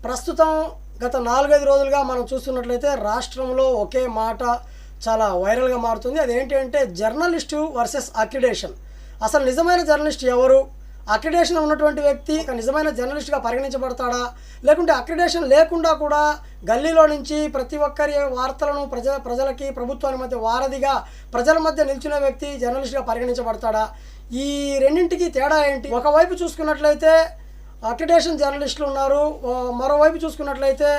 ప్రస్తుతం గత 4-5 రోజులుగా మనం చూస్తున్నట్లయితే రాష్ట్రంలో ఒకే మాట చాలా వైరల్గా మారుతుంది. అదేంటి అంటే జర్నలిస్టు వర్సెస్ అక్రిడేషన్. అసలు నిజమైన జర్నలిస్ట్ ఎవరు? అక్రిడేషన్ ఉన్నటువంటి వ్యక్తి ఒక నిజమైన జర్నలిస్ట్గా పరిగణించబడతాడా? లేకుంటే అక్రిడేషన్ లేకుండా కూడా గల్లీలో నుంచి ప్రతి ఒక్కరి వార్తలను ప్రజలకి ప్రభుత్వానికి మధ్య వారధిగా ప్రజల మధ్య నిల్చునే వ్యక్తి జర్నలిస్ట్గా పరిగణించబడతాడా? ఈ రెండింటికి తేడా ఏంటి? ఒకవైపు చూసుకున్నట్లయితే అక్రిడేషన్ జర్నలిస్టులు ఉన్నారు, మరోవైపు చూసుకున్నట్లయితే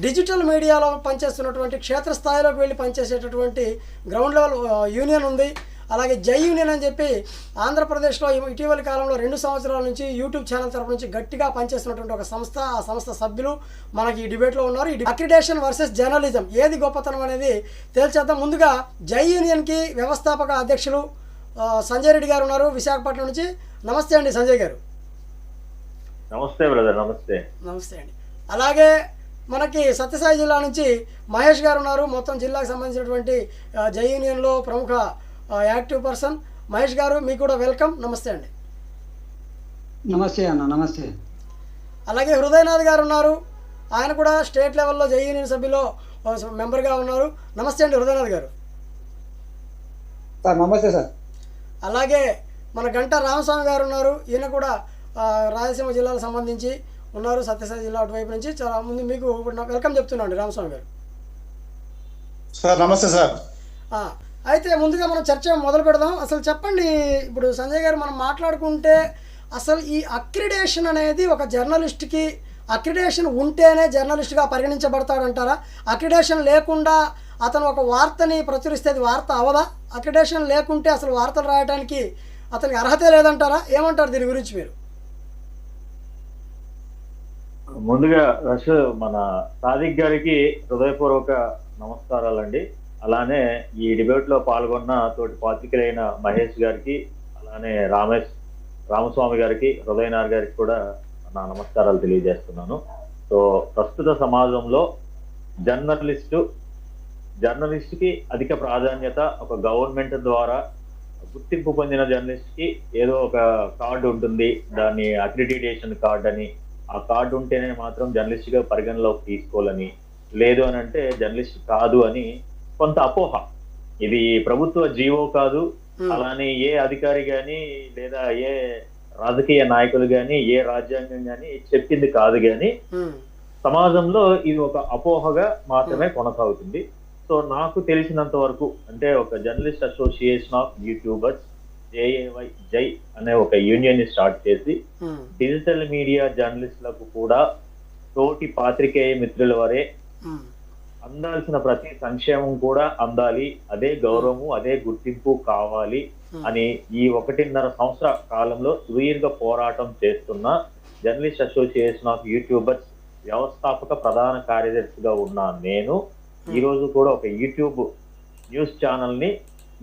డిజిటల్ మీడియాలో పనిచేస్తున్నటువంటి క్షేత్రస్థాయిలోకి వెళ్ళి పనిచేసేటటువంటి గ్రౌండ్ లెవెల్ యూనియన్ ఉంది. అలాగే జై యూనియన్ అని చెప్పి ఆంధ్రప్రదేశ్లో ఇటీవలి కాలంలో 2 సంవత్సరాల నుంచి యూట్యూబ్ ఛానల్ తరపు నుంచి గట్టిగా పనిచేస్తున్నటువంటి ఒక సంస్థ, ఆ సంస్థ సభ్యులు మనకి ఈ డిబేట్లో ఉన్నారు. ఈ అక్రిడేషన్ వర్సెస్ జర్నలిజం ఏది గొప్పతనం అనేది తేల్చేద్దాం. ముందుగా జై యూనియన్కి వ్యవస్థాపక అధ్యక్షులు సంజయ్ రెడ్డి గారు ఉన్నారు విశాఖపట్నం నుంచి. నమస్తే అండి సంజయ్ గారు. నమస్తే బ్రదర్. నమస్తే. నమస్తే అండి. అలాగే మనకి సత్యసాయి జిల్లా నుంచి మహేష్ గారు ఉన్నారు, మొత్తం జిల్లాకు సంబంధించినటువంటి జై యూనియన్లో ప్రముఖ యాక్టివ్ పర్సన్. మహేష్ గారు మీకు కూడా వెల్కమ్. నమస్తే అండి. నమస్తే అన్న. నమస్తే. అలాగే హృదయనాథ్ గారు ఉన్నారు, ఆయన కూడా స్టేట్ లెవెల్లో జై యూనియన్ సభ్యులో మెంబర్గా ఉన్నారు. నమస్తే అండి హృదయనాథ్ గారు. సార్ నమస్తే సార్. అలాగే మన గంటా రామస్వామి గారు ఉన్నారు, ఈయన కూడా రాయలసీమ జిల్లాకు సంబంధించి ఉన్నారు, సత్యసాయి జిల్లా అటువైపు నుంచి. చాలా ముందు మీకు వెల్కమ్ చెప్తున్నాండి రామస్వామి గారు. సార్ నమస్తే సార్. అయితే ముందుగా మనం చర్చ మొదలు పెడదాం. అసలు చెప్పండి, ఇప్పుడు సంజయ్ గారు మనం మాట్లాడుకుంటే అసలు ఈ అక్రిడేషన్ అనేది ఒక జర్నలిస్ట్కి అక్రిడేషన్ ఉంటేనే జర్నలిస్ట్గా పరిగణించబడతాడంటారా? అక్రిడేషన్ లేకుండా అతను ఒక వార్తని ప్రచురిస్తే అది వార్త అవదా? అక్రిడేషన్ లేకుంటే అసలు వార్తలు రాయడానికి అతనికి అర్హత లేదంటారా? ఏమంటారు దీని గురించి మీరు? ముందుగా మన సాదిక్ గారికి హృదయపూర్వక నమస్కారాలండి. అలానే ఈ డిబేట్ లో పాల్గొన్న తోటి పాత్రికులైన మహేష్ గారికి, అలానే రామస్వామి గారికి, హృదయనాథ్ గారికి కూడా నా నమస్కారాలు తెలియజేస్తున్నాను. సో ప్రస్తుత సమాజంలో జర్నలిస్ట్కి అధిక ప్రాధాన్యత, ఒక గవర్నమెంట్ ద్వారా గుర్తింపు పొందిన జర్నలిస్ట్కి ఏదో ఒక కార్డు ఉంటుంది, దాన్ని అక్రిడిటేషన్ కార్డు అని. ఆ కార్డు ఉంటేనే మాత్రం జర్నలిస్ట్గా పరిగణలోకి తీసుకోవాలని, లేదు అని అంటే జర్నలిస్ట్ కాదు అని కొంత అపోహ. ఇది ప్రభుత్వ జీవో కాదు, అలానే ఏ అధికారి కానీ లేదా ఏ రాజకీయ నాయకులు కానీ ఏ రాజ్యాంగం కానీ చెప్పింది కాదు. కానీ సమాజంలో ఇది ఒక అపోహగా మాత్రమే కొనసాగుతుంది. సో నాకు తెలిసినంత వరకు అంటే ఒక journalist association of YouTubers JAY జై అనే ఒక యూనియన్ ని స్టార్ట్ చేసి డిజిటల్ మీడియా జర్నలిస్టులకు కూడా తోటి పాత్రికేయ మిత్రుల వరే అందాల్సిన ప్రతి సంక్షేమం కూడా అందాలి, అదే గౌరవము అదే గుర్తింపు కావాలి అని ఈ 1.5 సంవత్సర కాలంలో సుదీర్ఘ పోరాటం చేస్తున్న జర్నలిస్ట్ అసోసియేషన్ ఆఫ్ యూట్యూబర్స్ వ్యవస్థాపక ప్రధాన కార్యదర్శిగా ఉన్న నేను ఈ రోజు కూడా ఒక యూట్యూబ్ న్యూస్ ఛానల్ ని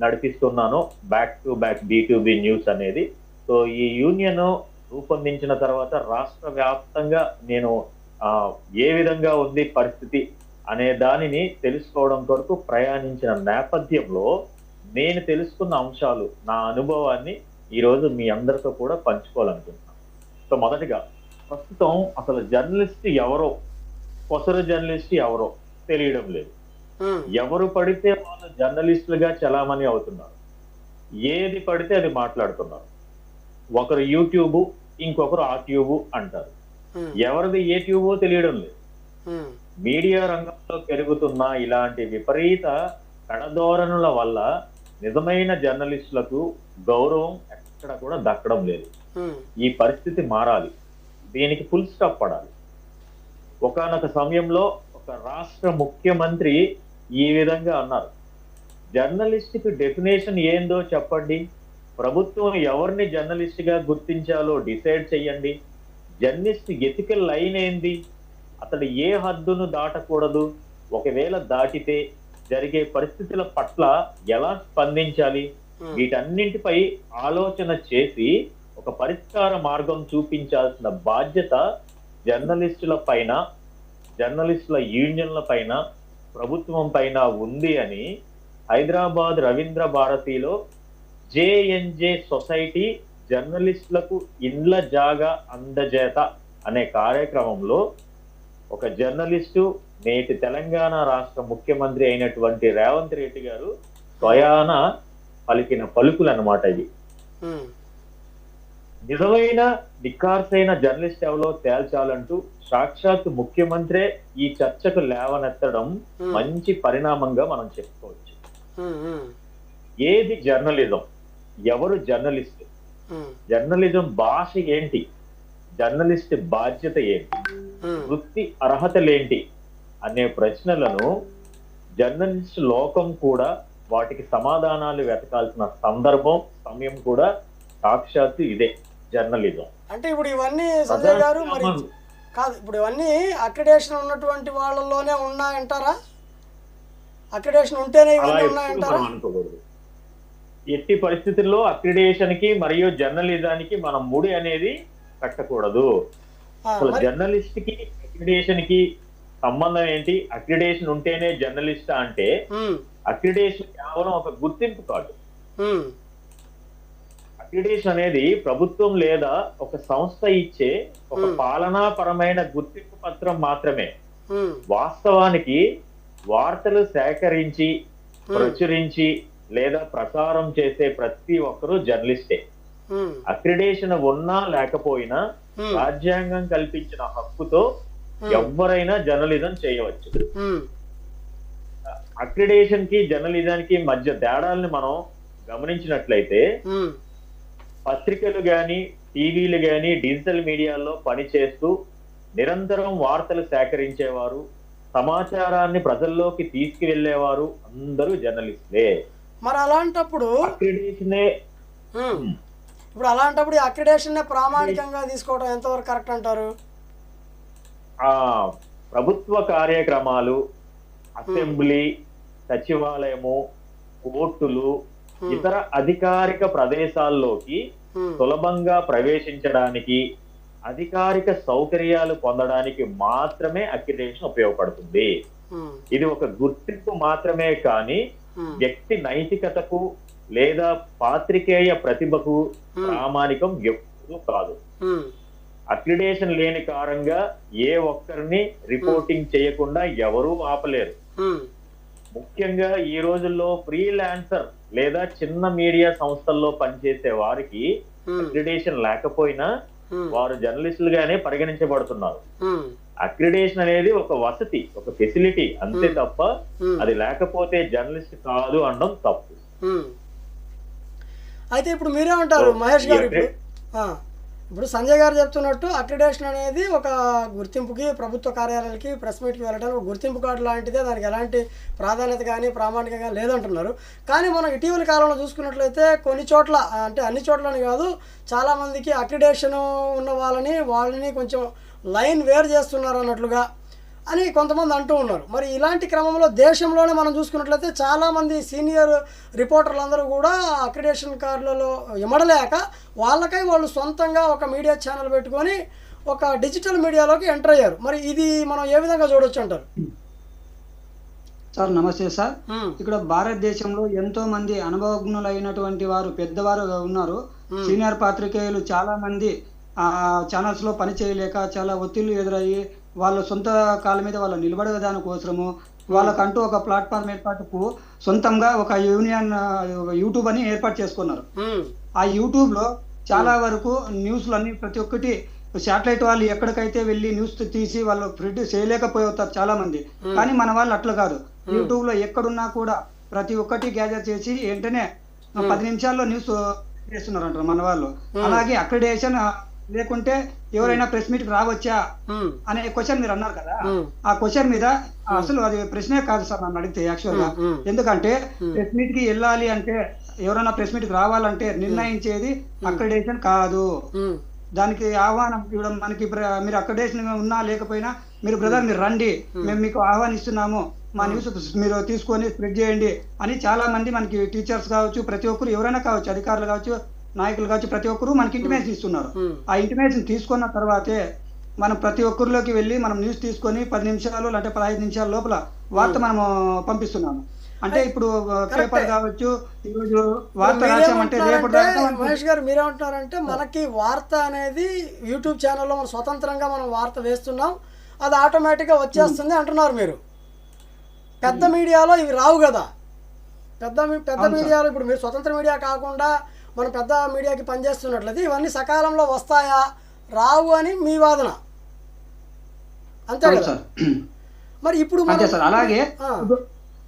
నడిపిస్తున్నాను, back to back B2B news అనేది. సో ఈ యూనియన్ రూపొందించిన తర్వాత రాష్ట్ర వ్యాప్తంగా నేను ఏ విధంగా ఉంది పరిస్థితి అనే దానిని తెలుసుకోవడం కొరకు ప్రయాణించిన నేపథ్యంలో నేను తెలుసుకున్న అంశాలు, నా అనుభవాన్ని ఈరోజు మీ అందరితో కూడా పంచుకోవాలనుకుంటున్నాను. సో మొదటిగా ప్రస్తుతం అసలు జర్నలిస్ట్ ఎవరో, కొసరు జర్నలిస్ట్ ఎవరో తెలియడం లేదు. ఎవరు పడితే వాళ్ళు జర్నలిస్టులుగా చలామణి అవుతున్నారు, ఏది పడితే అది మాట్లాడుతున్నారు. ఒకరు యూట్యూబ్, ఇంకొకరు ఆ ట్యూబ్ అంటారు. ఎవరిది ఏ ట్యూబో తెలియడం లేదు. మీడియా రంగంలో పెరుగుతున్న ఇలాంటి విపరీత కడధోరణుల వల్ల నిజమైన జర్నలిస్టులకు గౌరవం ఎక్కడ కూడా దక్కడం లేదు. ఈ పరిస్థితి మారాలి, దీనికి ఫుల్ స్టాప్ పడాలి. ఒకానొక సమయంలో ఒక రాష్ట్ర ముఖ్యమంత్రి ఈ విధంగా అన్నారు, జర్నలిస్ట్ కి డెఫినేషన్ ఏందో చెప్పండి, ప్రభుత్వం ఎవరిని జర్నలిస్ట్ గా గుర్తించాలో డిసైడ్ చెయ్యండి, జర్నలిస్ట్ ఎథికల్ లైన్ ఏంది, అతడు ఏ హద్దును దాటకూడదు, ఒకవేళ దాటితే జరిగే పరిస్థితుల పట్ల ఎలా స్పందించాలి, వీటన్నింటిపై ఆలోచన చేసి ఒక పరిష్కార మార్గం చూపించాల్సిన బాధ్యత జర్నలిస్టుల పైన, జర్నలిస్టుల యూనియన్ల పైన, ప్రభుత్వం పైన ఉంది అని హైదరాబాద్ రవీంద్ర భారతిలో JNJ సొసైటీ జర్నలిస్టులకు ఇండ్ల జాగా అందజేత అనే కార్యక్రమంలో ఒక జర్నలిస్టు నేటి తెలంగాణ రాష్ట్ర ముఖ్యమంత్రి అయినటువంటి రేవంత్ రెడ్డి గారు స్వయాన పలికిన పలుకులు అన్నమాట ఇది. ఉమ్, నిజమైన నిఖార్సైన జర్నలిస్ట్ ఎవరో తేల్చాలంటూ సాక్షాత్ ముఖ్యమంత్రే ఈ చర్చకు లేవనెత్తడం మంచి పరిణామంగా మనం చెప్పుకోవచ్చు. ఉమ్, ఉమ్, ఏది జర్నలిజం, ఎవరు జర్నలిస్ట్, ఉమ్, జర్నలిజం భాష ఏంటి, జర్నలిస్ట్ బాధ్యత ఏంటి, ఉమ్, వృత్తి అర్హతలేంటి అనే ప్రశ్నలను జర్నలిస్ట్ లోకం కూడా వాటికి సమాధానాలు వెతకాల్సిన సందర్భం, సమయం కూడా సాక్షాత్తు ఇదే జర్నలిజం. అంటే ఇప్పుడు ఇవన్నీ సంజయ్ గారు మరి కాదు, ఇప్పుడు ఇవన్నీ అక్రిడేషన్ ఉన్నటువంటి వాళ్ళలోనే ఉన్నాయంటారా? అక్రిడేషన్ ఉంటేనే అలా ఇవన్నీ ఎప్పుడు ఉన్నాయంటారా? మనం అనుకోకూడదు. ఎట్టి పరిస్థితుల్లో అక్రిడేషన్ కి మరియు జర్నలిజానికి మనం ముడి అనేది కట్టకూడదు. అసలు మరి జర్నలిస్ట్ కి అక్రిడేషన్ కి సంబంధం ఏంటి? అక్రిడేషన్ ఉంటేనే జర్నలిస్ట్ అంటే ఉమ్, అక్రిడేషన్ కేవలం ఒక గుర్తింపు కాదు. ఉమ్, అక్రిడేషన్ అనేది ప్రభుత్వం లేదా ఒక సంస్థ ఇచ్చే ఒక పాలనాపరమైన గుర్తింపు పత్రం మాత్రమే. ఉమ్, వాస్తవానికి వార్తలు సేకరించి ప్రచురించి లేదా ప్రసారం చేసే ప్రతి ఒక్కరూ జర్నలిస్టే. ఉమ్, అక్రిడేషన్ ఉన్నా లేకపోయినా ఉమ్, రాజ్యాంగం కల్పించిన హక్కుతో ఎవరైనా జర్నలిజం చేయవచ్చు. ఉమ్, అక్రిడేషన్ కి జర్నలిజానికి మధ్య తేడాలని మనం గమనించినట్లయితే ఉమ్, పత్రికలు గాని టీవీలు గాని డిజిటల్ మీడియాలో పనిచేస్తూ నిరంతరం వార్తలు సేకరించేవారు, సమాచారాన్ని ప్రజల్లోకి తీసుకువెళ్లేవారు అందరూ జర్నలిస్టులే. మరి అలాంటప్పుడు అక్రిడేషనే ఉమ్, ఇప్పుడు అలాంటప్పుడు ఈ అక్రిడేషన్ ప్రామాణికంగా తీసుకోవడం ఎంతవరకు కరెక్ట్ అంటారు? ఆ ప్రభుత్వ కార్యక్రమాలు, అసెంబ్లీ, సచివాలయము, కోర్టులు, ఇతర అధికారిక ప్రదేశాల్లోకి సులభంగా ప్రవేశించడానికి, అధికారిక సౌకర్యాలు పొందడానికి మాత్రమే అక్రిడేషన్ ఉపయోగపడుతుంది. ఉమ్, ఇది ఒక గుర్తింపు మాత్రమే కానీ వ్యక్తి నైతికతకు లేదా పాత్రికేయ ప్రతిభకు ప్రామాణికం ఎప్పుడూ కాదు. ఉమ్, అక్రిడేషన్ లేని కారణంగా ఏ ఒక్కరిని రిపోర్టింగ్ చేయకుండా ఎవరూ ఆపలేరు. ఉమ్, ముఖ్యంగా ఈ రోజుల్లో ఫ్రీలాన్సర్ లేదా చిన్న మీడియా సంస్థల్లో పనిచేసే వారికి అక్రిడేషన్ లేకపోయినా వారు జర్నలిస్టులుగానే పరిగణించబడుతున్నారు. ఉమ్, అక్రిడేషన్ అనేది ఒక వసతి, ఒక ఫెసిలిటీ అంతే తప్ప అది లేకపోతే జర్నలిస్ట్ కాదు అనడం తప్పు. ఉమ్. అయితే ఇప్పుడు మీరేమంటారు మహేష్ గారు? ఇప్పుడు సంజయ్ గారు చెప్తున్నట్టు అక్రిడేషన్ అనేది ఒక గుర్తింపుకి, ప్రభుత్వ కార్యాలయాలకి, ప్రెస్ మీట్కి వెళ్ళడానికి ఒక గుర్తింపు కార్డు లాంటిదే, దానికి ఎలాంటి ప్రాధాన్యత కానీ ప్రామాణిక కానీ లేదంటున్నారు. కానీ మనం ఇటీవల కాలంలో చూసుకున్నట్లయితే కొన్ని చోట్ల, అంటే అన్ని చోట్లని కాదు, చాలామందికి అక్రిడేషన్ ఉన్న వాళ్ళని కొంచెం లైన్ వేరు చేస్తున్నారు అన్నట్లుగా అని కొంతమంది అంటూ ఉన్నారు. మరి ఇలాంటి క్రమంలో దేశంలోనే మనం చూసుకున్నట్లయితే చాలామంది సీనియర్ రిపోర్టర్లందరూ కూడా అక్రిడేషన్ కార్డులలో ఇమడలేక వాళ్ళకై వాళ్ళు సొంతంగా ఒక మీడియా ఛానల్ పెట్టుకొని ఒక డిజిటల్ మీడియాలోకి ఎంటర్ అయ్యారు. మరి ఇది మనం ఏ విధంగా చూడొచ్చు అంటారు? సార్ నమస్తే సార్. ఇక్కడ భారతదేశంలో ఎంతో మంది అనుభవజ్ఞులైనటువంటి వారు, పెద్దవారు ఉన్నారు. సీనియర్ పాత్రికేయులు చాలా మంది ఛానల్స్ లో పని చేయలేక చాలా ఒత్తిళ్లు ఎదురయ్యి వాళ్ళ సొంత కాళ్ళ మీద వాళ్ళు నిలబడే దానికోసము వాళ్ళకంటూ ఒక ప్లాట్ఫామ్ ఏర్పాటుకు సొంతంగా ఒక యూట్యూబ్ అని ఏర్పాటు చేసుకున్నారు. ఆ యూట్యూబ్ లో చాలా వరకు న్యూస్లన్నీ ప్రతి ఒక్కటి శాటిలైట్ వాళ్ళు ఎక్కడికైతే వెళ్ళి న్యూస్ తీసి వాళ్ళు ప్రింట్ చేయలేకపోతారు చాలా మంది. కానీ మన వాళ్ళు అట్లా కాదు, యూట్యూబ్ లో ఎక్కడున్నా కూడా ప్రతి ఒక్కటి గ్యాదర్ చేసి వెంటనే 10 నిమిషాల్లో న్యూస్ చేస్తున్నారు అంటారు మన వాళ్ళు. అలాగే అక్రిడేషన్ లేకుంటే ఎవరైనా ప్రెస్ మీట్ కి రావచ్చా అనే క్వశ్చన్ మీరు అన్నారు కదా, ఆ క్వశ్చన్ మీద అసలు అది ప్రశ్నే కాదు సార్ నన్ను అడిగితే యాక్చువల్ గా. ఎందుకంటే ప్రెస్ మీట్ కి వెళ్ళాలి అంటే, ఎవరైనా ప్రెస్ మీట్ కి రావాలంటే నిర్ణయించేది అక్రిడేషన్ కాదు. దానికి ఆహ్వానం ఇవ్వడం మనకి, మీరు అక్రిడేషన్ ఉన్నా లేకపోయినా మీరు బ్రదర్ మీరు రండి, మేము మీకు ఆహ్వానిస్తున్నాము, మా న్యూస్ మీరు తీసుకొని స్ప్రెడ్ చేయండి అని చాలా మంది మనకి టీచర్స్ కావచ్చు, ప్రతి ఒక్కరు ఎవరైనా కావచ్చు, అధికారులు కావచ్చు, నాయకులు కావచ్చు, ప్రతి ఒక్కరు మనకి ఇంటిమేషన్ ఇస్తున్నారు. ఆ ఇంటిమేషన్ తీసుకున్న తర్వాతే మనం ప్రతి ఒక్కరిలోకి వెళ్ళి మనం న్యూస్ తీసుకొని 10 నిమిషాలు అంటే 15 నిమిషాల లోపల వార్త మనము పంపిస్తున్నాము. అంటే ఇప్పుడు పేపర్ కావచ్చు, ఈరోజు వార్త రాసామంటే రేపటి మహేష్ గారు మీరేమంటున్నారంటే మనకి వార్త అనేది యూట్యూబ్ ఛానల్లో మనం స్వతంత్రంగా మనం వార్త వేస్తున్నాం, అది ఆటోమేటిక్గా వచ్చేస్తుంది అంటున్నారు మీరు. పెద్ద మీడియాలో ఇవి రావు కదా. పెద్ద మీడియాలో ఇప్పుడు మీరు స్వతంత్ర మీడియా కాకుండా మనం పెద్ద మీడియాకి పనిచేస్తున్నట్లయితే ఇవన్నీ సకాలంలో వస్తాయా రావు అని మీ వాదన, అంతే కదా? మరి ఇప్పుడు అంతే సార్. అలాగే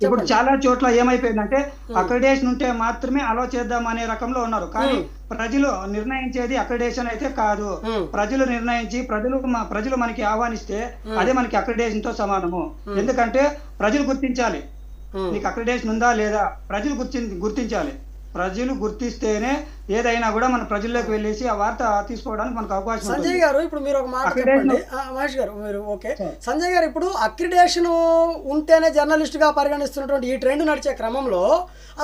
ఇప్పుడు చాలా చోట్ల ఏమైపోయిందంటే అక్రిడేషన్ ఉంటే మాత్రమే అలో చేద్దాం అనే రకంలో ఉన్నారు. కానీ ప్రజలు నిర్ణయించేది అక్రిడేషన్ అయితే కాదు. ప్రజలు నిర్ణయించి ప్రజలు మనకి ఆహ్వానిస్తే అదే మనకి అక్రిడేషన్ తో సమానము. ఎందుకంటే ప్రజలు గుర్తించాలి నీకు అక్రిడేషన్ ఉందా లేదా, ప్రజలు గుర్తించాలి. ప్రజలు గుర్తిస్తేనే ఏదైనా కూడా మన ప్రజల్లోకి వెళ్ళేసి ఆ వార్త తీసుకోవడానికి మనకు అవకాశం. సంజయ్ గారు ఇప్పుడు మీరు ఒక మాట చెప్పండి. మహేష్ గారు మీరు ఓకే. సంజయ్ గారు ఇప్పుడు అక్రిడేషన్ ఉంటేనే జర్నలిస్టుగా పరిగణిస్తున్నటువంటి ఈ ట్రెండ్ నడిచే క్రమంలో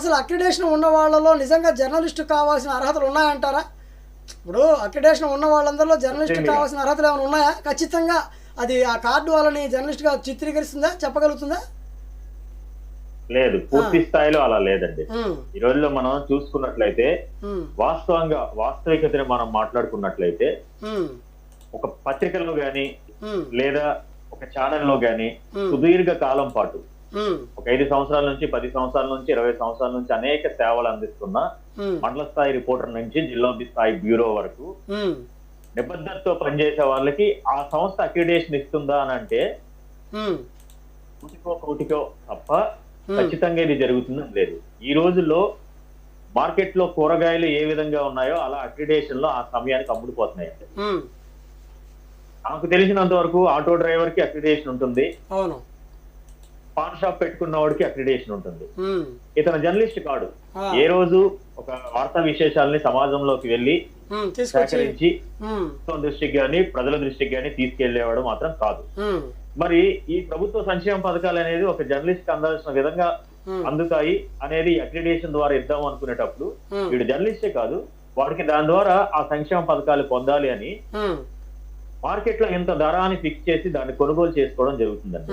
అసలు అక్రిడేషన్ ఉన్న వాళ్ళలో నిజంగా జర్నలిస్టు కావాల్సిన అర్హతలు ఉన్నాయంటారా? ఇప్పుడు అక్రిడేషన్ ఉన్న వాళ్ళందరిలో జర్నలిస్టు కావాల్సిన అర్హతలు ఏమైనా ఉన్నాయా? ఖచ్చితంగా అది ఆ కార్డు వాళ్ళని జర్నలిస్ట్గా చిత్రీకరిస్తుందా, చెప్పగలుగుతుందా? లేదు, పూర్తి స్థాయిలో అలా లేదండి. ఈ రోజుల్లో మనం చూసుకున్నట్లయితే వాస్తవికతని మనం మాట్లాడుకున్నట్లయితే ఒక పత్రికలో గాని లేదా ఒక ఛానల్లో గాని సుదీర్ఘ కాలం పాటు ఒక 5 సంవత్సరాల నుంచి 10 సంవత్సరాల నుంచి 20 సంవత్సరాల నుంచి అనేక సేవలు అందిస్తున్న మండల స్థాయి రిపోర్టర్ నుంచి జిల్లా స్థాయి బ్యూరో వరకు నిబద్ధతతో పనిచేసే వాళ్ళకి ఆ సంస్థ అక్రిడేషన్ ఇస్తుందా అని అంటే కోటికో తప్ప ఖచ్చితంగా ఇది జరుగుతుందని లేదు. ఈ రోజుల్లో మార్కెట్ లో కూరగాయలు ఏ విధంగా ఉన్నాయో అలా అక్రిడేషన్ లో ఆ సమయానికి అమ్ముడుపోతున్నాయి. నాకు తెలిసినంత వరకు ఆటో డ్రైవర్ కి అక్రిడేషన్ ఉంటుంది, పాన్ షాప్ పెట్టుకున్న వాడికి అక్రిడేషన్ ఉంటుంది. ఇతను జర్నలిస్ట్ కాడు. ఏ రోజు ఒక వార్తా విశేషాలని సమాజంలోకి వెళ్లి సేకరించి దృష్టికి గాని ప్రజల దృష్టికి గాని తీసుకెళ్లేవాడు మాత్రం కాదు. మరి ఈ ప్రభుత్వ సంక్షేమ పథకాలు అనేది ఒక జర్నలిస్ట్ అందాల్సిన విధంగా అందుతాయి అనేది అక్రిడేషన్ ద్వారా ఇద్దాం అనుకునేటప్పుడు వీడు జర్నలిస్టే కాదు, వాడికి దాని ద్వారా ఆ సంక్షేమ పథకాలు పొందాలి అని మార్కెట్ లో ఎంత ధర అని ఫిక్స్ చేసి దాన్ని కొనుగోలు చేసుకోవడం జరుగుతుందండి.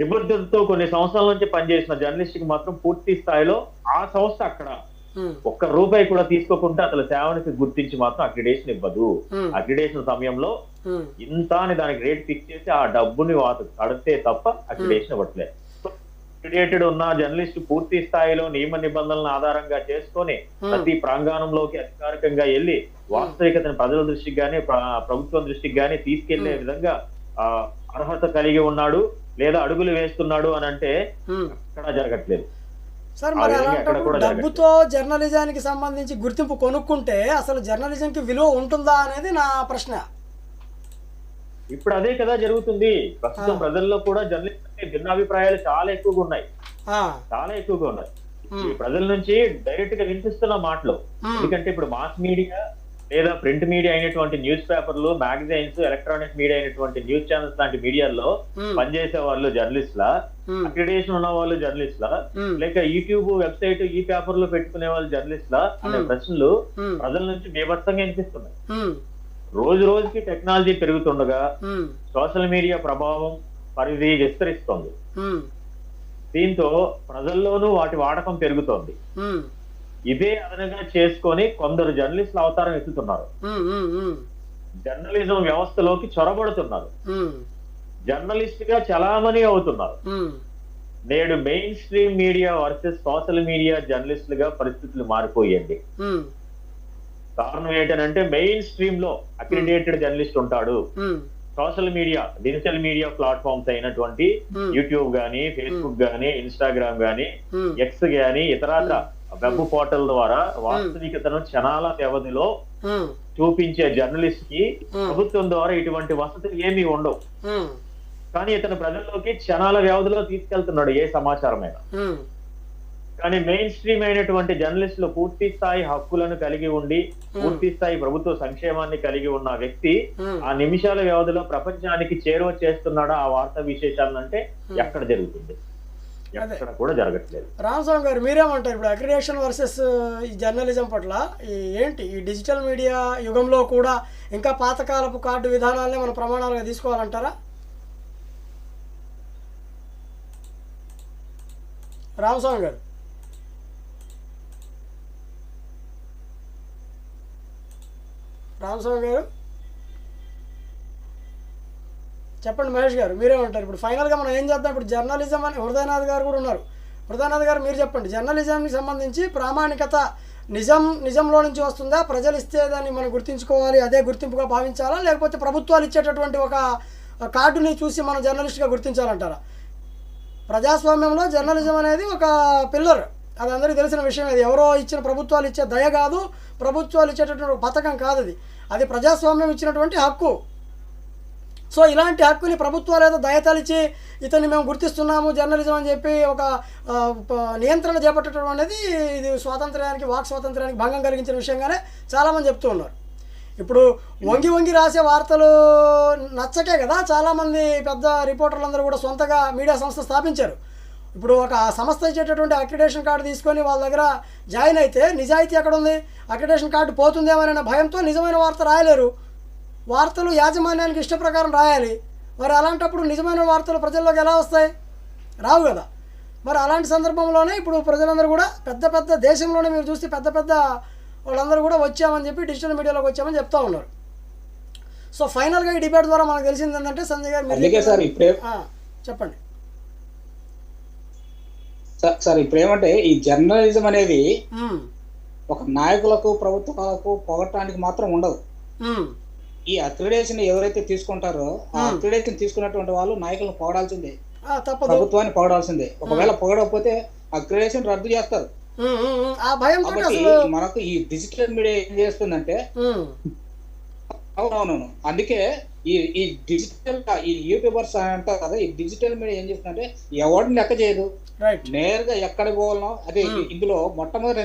నిబద్ధతతో కొన్ని సంవత్సరాల నుంచి పనిచేసిన జర్నలిస్ట్ కి మాత్రం పూర్తి స్థాయిలో ఆ సంస్థ అక్కడ ఒక్క రూపాయి కూడా తీసుకోకుండా అసలు సేవనికి గుర్తించి మాత్రం అక్రిడేషన్ ఇవ్వదు. అక్రిడేషన్ సమయంలో ఇంత అని దానికి రేట్ ఫిక్స్ చేసి ఆ డబ్బుని కడితే తప్ప అక్రిడేషన్ ఇవ్వట్లేదు. అక్రిడేటెడ్ ఉన్న జర్నలిస్ట్ పూర్తి స్థాయిలో నియమ నిబంధనలను ఆధారంగా చేసుకొని ప్రతి ప్రాంగణంలోకి అధికారికంగా వెళ్లి వాస్తవికతను ప్రజల దృష్టికి గానీ ప్రభుత్వం దృష్టికి గానీ తీసుకెళ్లే విధంగా అర్హత కలిగి ఉన్నాడు లేదా అడుగులు వేస్తున్నాడు అని అంటే అక్కడ జరగట్లేదు. సార్ మరి అలాంటప్పుడు డబ్బుతో జర్నలిజానికి సంబంధించి గుర్తింపు కొనుక్కుంటే అసలు జర్నలిజంకి విలువ ఉంటుందా అనేది నా ప్రశ్న. ఇప్పుడు అదే కదా జరుగుతుంది. ప్రస్తుతం ప్రజల్లో కూడా జర్నలిస్ట్ భిన్నాభిప్రాయాలు చాలా ఎక్కువగా ఉన్నాయి. ప్రజల నుంచి డైరెక్ట్ గా వినిపిస్తున్న మాటలు. ఎందుకంటే ఇప్పుడు మాస్ మీడియా లేదా ప్రింట్ మీడియా అయినటువంటి న్యూస్ పేపర్లు, మ్యాగజైన్స్, ఎలక్ట్రానిక్ మీడియా అయినటువంటి న్యూస్ ఛానల్స్ లాంటి మీడియాల్లో పనిచేసే వాళ్ళు జర్నలిస్ట్లా, అక్రిడేషన్ ఉన్న వాళ్ళు జర్నలిస్ట్లా, లేక యూట్యూబ్ వెబ్సైట్ ఈ పేపర్ లో పెట్టుకునే వాళ్ళు జర్నలిస్ట్లా అనే ప్రశ్నలు ప్రజల నుంచి బీభత్సంగా వినిపిస్తున్నాయి. రోజు రోజుకి టెక్నాలజీ పెరుగుతుండగా సోషల్ మీడియా ప్రభావం పరిధి విస్తరిస్తోంది. దీంతో ప్రజల్లోనూ వాటి వాడకం పెరుగుతోంది. ఇదే అదనంగా చేసుకొని కొందరు జర్నలిస్టులు అవతారం ఎత్తుతున్నారు, జర్నలిజం వ్యవస్థలోకి చొరబడుతున్నారు, జర్నలిస్ట్ గా చలామణి అవుతున్నారు. నేడు mainstream media versus social media జర్నలిస్టులుగా పరిస్థితులు మారిపోయండి. కారణం ఏంటంటే మెయిన్ స్ట్రీమ్ లో అక్రిడేటెడ్ జర్నలిస్ట్ ఉంటాడు. Social media, digital media platforms అయినటువంటి యూట్యూబ్ గానీ, ఫేస్బుక్ గానీ, ఇన్స్టాగ్రామ్ గానీ, ఎక్స్ గానీ, ఇతర వెబ్ పోర్టల్ ద్వారా వాస్తవికతను క్షణాల వ్యవధిలో చూపించే జర్నలిస్ట్ కి ప్రభుత్వం ద్వారా ఇటువంటి వసతులు ఏమీ ఉండవు. కానీ ఇతను ప్రజల్లోకి క్షణాల వ్యవధిలో తీసుకెళ్తున్నాడు ఏ సమాచారమైనా. కానీ మెయిన్ స్ట్రీమ్ అయినటువంటి జర్నలిస్టులు పూర్తి స్థాయి హక్కులను కలిగి ఉండి పూర్తి స్థాయి ప్రభుత్వ సంక్షేమాన్ని కలిగి ఉన్న వ్యక్తి ఆ నిమిషాల వ్యవధిలో ప్రపంచానికి చేరువ చేస్తున్నాడా ఆ వార్తా విశేషాలంటే ఎక్కడ జరుగుతుంది? ఎక్కడ కూడా జరగట్లేదు. రామస్వామి గారు మీరేమంటారు? ఇప్పుడు అక్రిడేషన్ వర్సెస్ ఈ జర్నలిజం పట్ల ఏంటి ఈ డిజిటల్ మీడియా యుగంలో కూడా ఇంకా పాతకాలపు కార్డు విధానాలనే మనం ప్రమాణాలుగా తీసుకోవాలంటారా? రామస్వామి గారు చెప్పండి మహేష్ గారు, మీరేమంటారు? ఇప్పుడు ఫైనల్గా మనం ఏం చేద్దాం? ఇప్పుడు జర్నలిజం అని హృదయనాథ్ గారు కూడా ఉన్నారు. హృదయనాథ్ గారు మీరు చెప్పండి, జర్నలిజంకి సంబంధించి ప్రామాణికత నిజంలో నుంచి వస్తుందా? ప్రజలు ఇస్తే దాన్ని మనం గుర్తించుకోవాలి, అదే గుర్తింపుగా భావించాలా, లేకపోతే ప్రభుత్వాలు ఇచ్చేటటువంటి ఒక కార్డుని చూసి మనం జర్నలిస్ట్గా గుర్తించాలంటారా? ప్రజాస్వామ్యంలో జర్నలిజం అనేది ఒక పిల్లర్, అది అందరికీ తెలిసిన విషయం. అది ఎవరో ఇచ్చిన ప్రభుత్వాలు ఇచ్చే దయ కాదు, ప్రభుత్వాలు ఇచ్చేటటువంటి ఒక పథకం కాదు, అది ప్రజాస్వామ్యం ఇచ్చినటువంటి హక్కు. సో ఇలాంటి హక్కుని ప్రభుత్వాలు ఏదో దయతలిచి ఇతన్ని మేము గుర్తిస్తున్నాము జర్నలిజం అని చెప్పి ఒక నియంత్రణ చేపట్టడం అనేది ఇది స్వాతంత్ర్యానికి, వాక్ స్వాతంత్ర్యానికి భంగం కలిగించిన విషయంగానే చాలామంది చెప్తూ ఉన్నారు. ఇప్పుడు వంగి రాసే వార్తలు నచ్చకే కదా చాలామంది పెద్ద రిపోర్టర్లందరూ కూడా సొంతగా మీడియా సంస్థ స్థాపించారు. ఇప్పుడు ఒక సంస్థ ఇచ్చేటటువంటి అక్రిడేషన్ కార్డు తీసుకొని వాళ్ళ దగ్గర జాయిన్ అయితే నిజాయితీ ఎక్కడ ఉంది? అక్రిడేషన్ కార్డు పోతుందేమోననే భయంతో నిజమైన వార్త రాయలేరు. వార్తలు యాజమాన్యానికి ఇష్ట ప్రకారం రాయాలి. మరి అలాంటప్పుడు నిజమైన వార్తలు ప్రజల్లోకి ఎలా వస్తాయి? రావు కదా. మరి అలాంటి సందర్భంలోనే ఇప్పుడు ప్రజలందరూ కూడా పెద్ద దేశంలోనే మీరు చూస్తే పెద్ద వాళ్ళందరూ కూడా వచ్చామని చెప్పి డిజిటల్ మీడియాలోకి వచ్చామని చెప్తా ఉన్నారు. సో ఫైనల్గా ఈ డిబేట్ ద్వారా మనకు తెలిసింది ఏంటంటే సంజయ్ గారు చెప్పండి సార్. ఇప్పుడు ఏమంటే ఈ జర్నలిజం అనేది ఒక నాయకులకు ప్రభుత్వాలకు పొగటానికి మాత్రం ఉండదు. ఈ అక్రిడేషన్ ఎవరైతే తీసుకుంటారో ఆ అక్రిడేషన్ తీసుకున్నటువంటి వాళ్ళు నాయకులను పొగడాల్సిందే, ప్రభుత్వాన్ని పొగడాల్సిందే. ఒకవేళ పొగడకపోతే అక్రిడేషన్ రద్దు చేస్తారు. కాబట్టి మనకు ఈ డిజిటల్ మీడియా ఏం చేస్తుందంటే, అవునవును, అందుకే ఈ డిజిటల్ ఈ యూట్యూబర్స్ అంటారు కదా, ఈ డిజిటల్ మీడియా ఏం చేస్తుందంటే ఎవరిని లెక్క చేయదు, నేరుగా ఎక్కడికి పోవాలనో అదే. ఇందులో మొట్టమొదటి